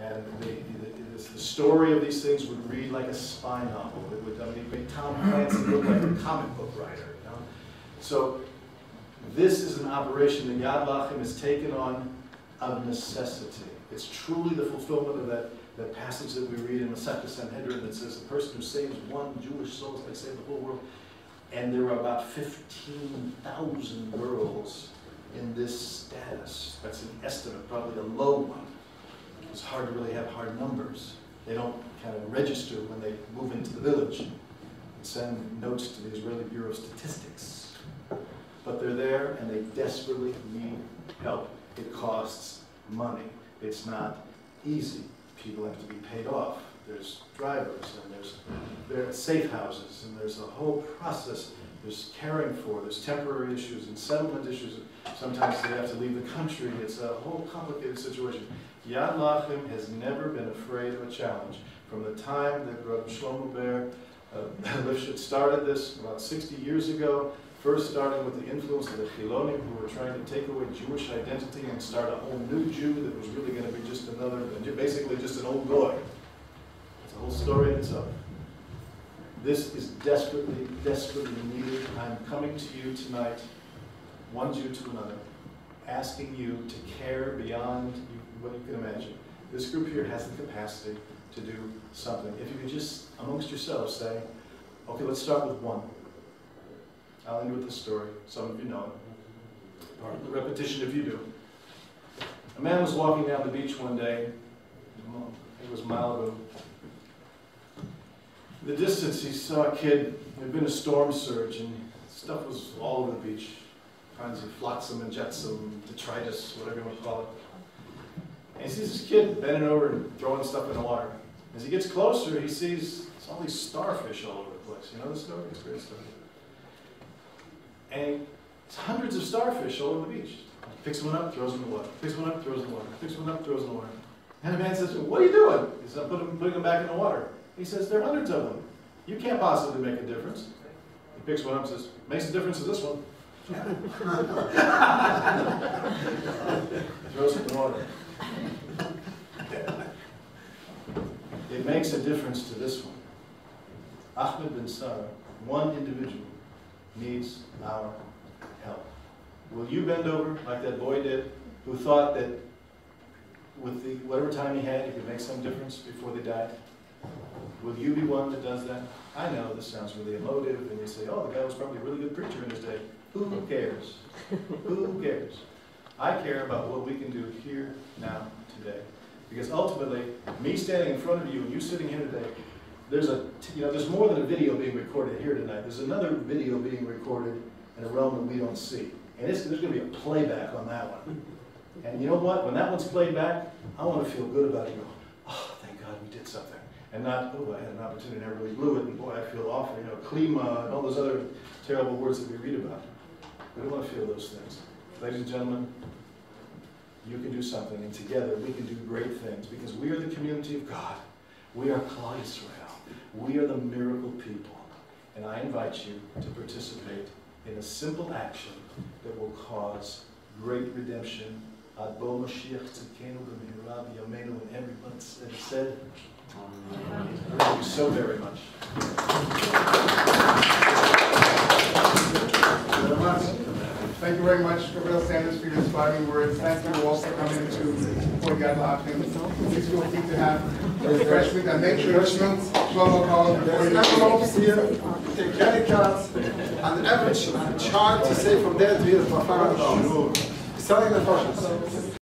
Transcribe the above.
And the story of these things would read like a spy novel. It would, make Tom Clancy look like a comic book writer. You know? So this is an operation that Yad Lachem has taken on of necessity. It's truly the fulfillment of that passage that we read in Masechta Sanhedrin that says the person who saves one Jewish soul is like saving the whole world. And there are about 15,000 girls in this status. That's an estimate, probably a low one. It's hard to really have hard numbers. They don't kind of register when they move into the village and send notes to the Israeli Bureau of Statistics. But they're there and they desperately need help. It costs money. It's not easy. People have to be paid off. There's drivers and there's safe houses and there's a whole process. There's caring for, there's temporary issues and settlement issues. Sometimes they have to leave the country. It's a whole complicated situation. Yad Lachem has never been afraid of a challenge. From the time that Rabbi Shlomo Ber Lifshitz started this about 60 years ago, first starting with the influence of the Chilonim who were trying to take away Jewish identity and start a whole new Jew that was really going to be just another, basically just an old goy. It's a whole story in itself. This is desperately, desperately needed. I'm coming to you tonight, one Jew to another, asking you to care beyond what you can imagine. This group here has the capacity to do something. If you could just, amongst yourselves, say, okay, let's start with one. I'll end with this story. Some of you know it. Part of the repetition if you do. A man was walking down the beach one day. It was Malibu. In the distance, he saw a kid. There had been a storm surge, and stuff was all over the beach. Kinds of flotsam and jetsam, detritus, whatever you want to call it. And he sees this kid bending over and throwing stuff in the water. As he gets closer, he sees all these starfish all over the place. You know the story? It's a great story. And it's hundreds of starfish all over the beach. Picks one up, throws in the water. Picks one up, throws in the water. Picks one up, throws in the water. And the man says, "What are you doing?" He says, "I'm putting them back in the water." He says, "There are hundreds of them. You can't possibly make a difference." He picks one up and says, "Makes a difference to this one." Throws it in the water. It makes a difference to this one. Ahmed bin Sarah, one individual, needs our help. Will you bend over like that boy did, who thought that with whatever time he had, he could make some difference before they died? Will you be one that does that? I know this sounds really emotive, and you say, "Oh, the guy was probably a really good preacher in his day." Who cares? Who cares? I care about what we can do here, now, today. Because ultimately, me standing in front of you and you sitting here today, there's more than a video being recorded here tonight. There's another video being recorded in a realm that we don't see. And there's going to be a playback on that one. And you know what? When that one's played back, I want to feel good about it. Oh, thank God we did something. And not, oh, I had an opportunity and I really blew it, and boy, I feel awful. You know, klima, and all those other terrible words that we read about. We don't want to feel those things. Ladies and gentlemen, you can do something, and together we can do great things, because we are the community of God. We are Klal Yisrael. We are the miracle people. And I invite you to participate in a simple action that will cause great redemption. Ad bo Mashiach tzidkenu b'mehira b'yameinu, and everyone said, thank you so very much. Thank you very much, Gabriel Sanders, for your inspiring words. Thank you all for coming to Yad Lachem. Please feel free to have a refreshment, and make sure it's not Shlomo Collins before you. There's envelopes here, take credit cards, and average chart to say from there to here for $500. Selling the portions.